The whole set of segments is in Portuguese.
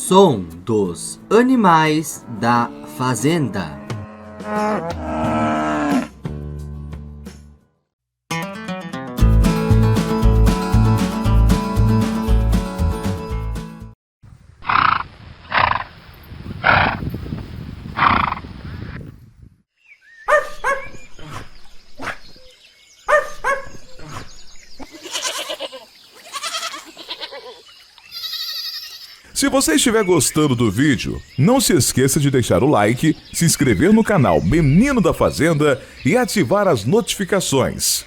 Som dos animais da fazenda. Se você estiver gostando do vídeo, não se esqueça de deixar o like, se inscrever no canal Menino da Fazenda e ativar as notificações.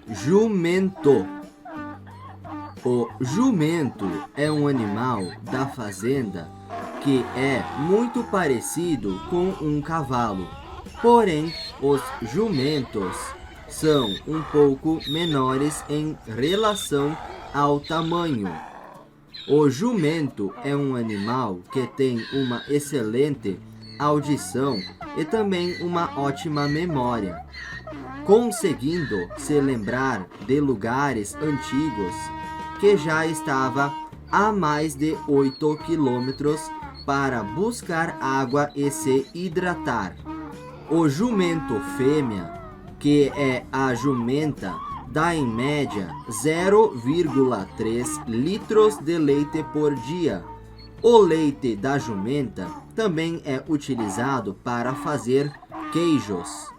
Jumento. O jumento é um animal da fazenda que é muito parecido com um cavalo. Porém, os jumentos são um pouco menores em relação ao tamanho. O jumento é um animal que tem uma excelente audição e também uma ótima memória, conseguindo se lembrar de lugares antigos que já estava a mais de 8 quilômetros para buscar água e se hidratar. O jumento fêmea, que é a jumenta, dá em média 0,3 litros de leite por dia. O leite da jumenta também é utilizado para fazer queijos.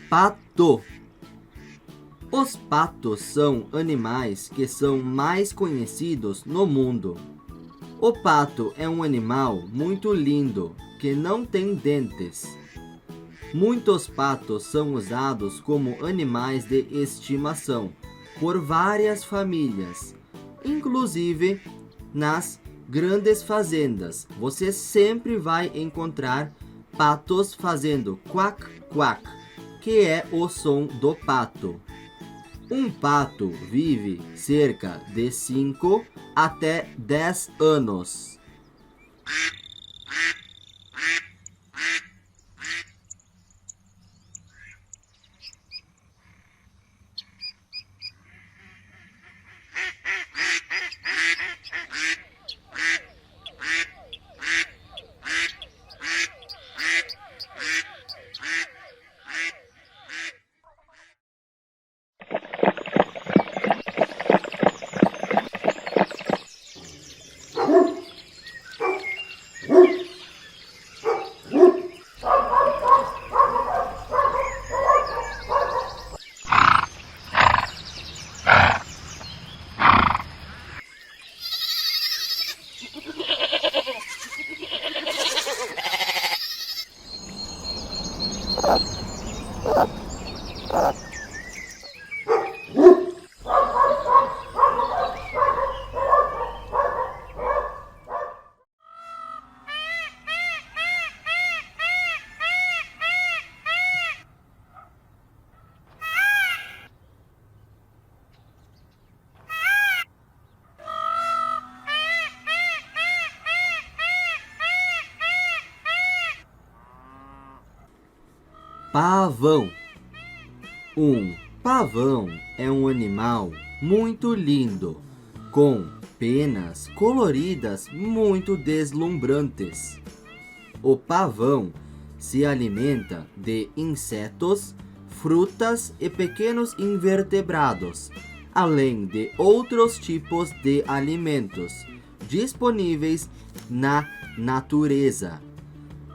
Pato. Os patos são animais que são mais conhecidos no mundo. O pato é um animal muito lindo que não tem dentes. Muitos patos são usados como animais de estimação por várias famílias, inclusive nas grandes fazendas. Você sempre vai encontrar patos fazendo quack quack, que é o som do pato. Um pato vive cerca de 5 até 10 anos. Pavão. Um pavão é um animal muito lindo, com penas coloridas muito deslumbrantes. O pavão se alimenta de insetos, frutas e pequenos invertebrados, além de outros tipos de alimentos disponíveis na natureza.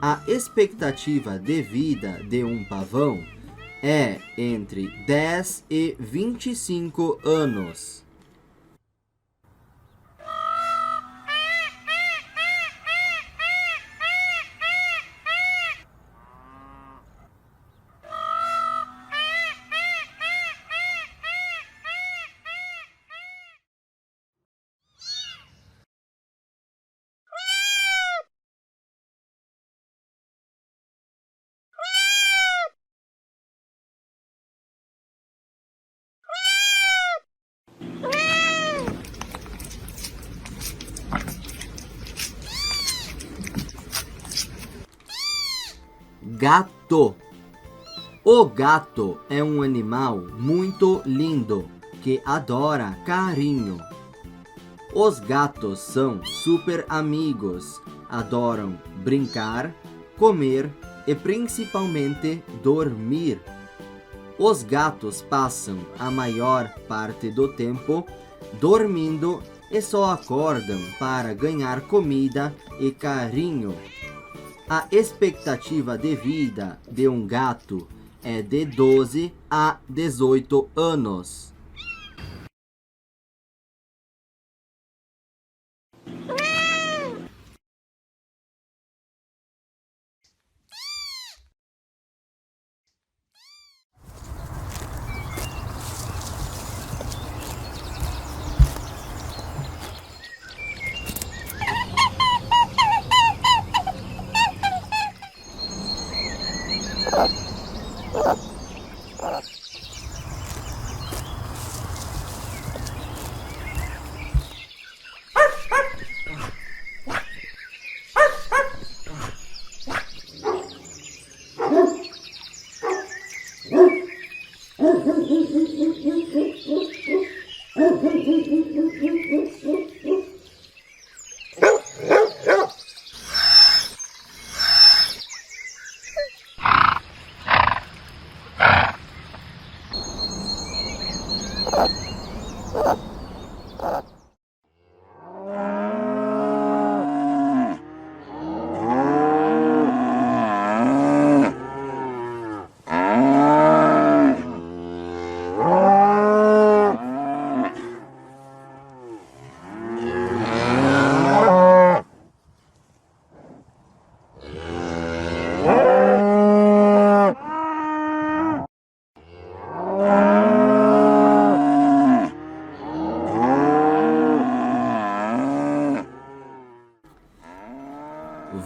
A expectativa de vida de um pavão é entre 10 e 25 anos. Gato. O gato é um animal muito lindo que adora carinho. Os gatos são super amigos, adoram brincar, comer e principalmente dormir. Os gatos passam a maior parte do tempo dormindo e só acordam para ganhar comida e carinho. A expectativa de vida de um gato é de 12 a 18 anos.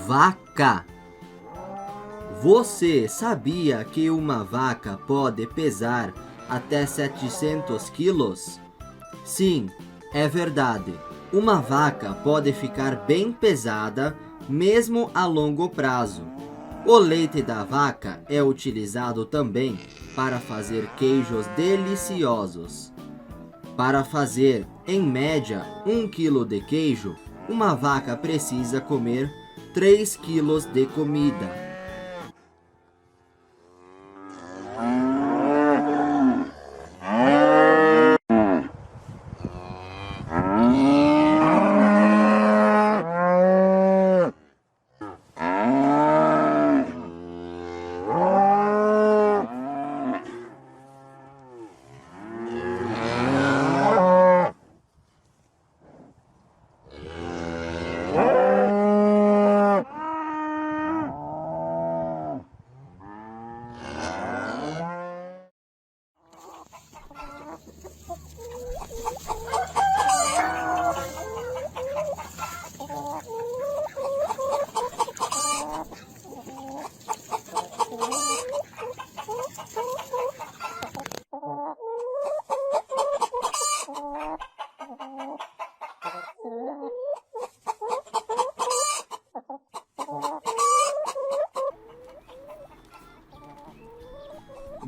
Vaca. Você sabia que uma vaca pode pesar até 700 quilos? Sim, é verdade. Uma vaca pode ficar bem pesada mesmo a longo prazo. O leite da vaca é utilizado também para fazer queijos deliciosos. Para fazer, em média, 1 quilo de queijo, uma vaca precisa comer 3 quilos de comida.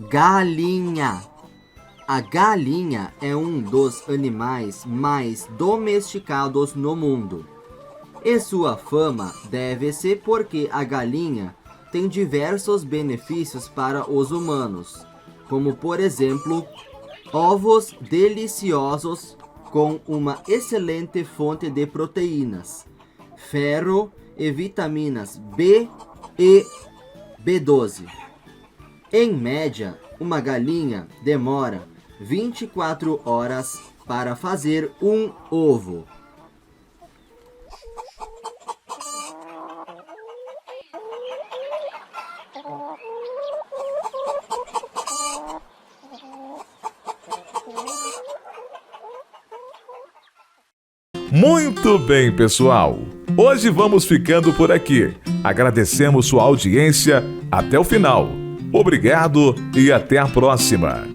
Galinha. A galinha é um dos animais mais domesticados no mundo. E sua fama deve-se porque a galinha tem diversos benefícios para os humanos, como por exemplo, ovos deliciosos com uma excelente fonte de proteínas, ferro e vitaminas B e B12. Em média, uma galinha demora 24 horas para fazer um ovo. Muito bem, pessoal. Hoje vamos ficando por aqui. Agradecemos sua audiência até o final. Obrigado e até a próxima.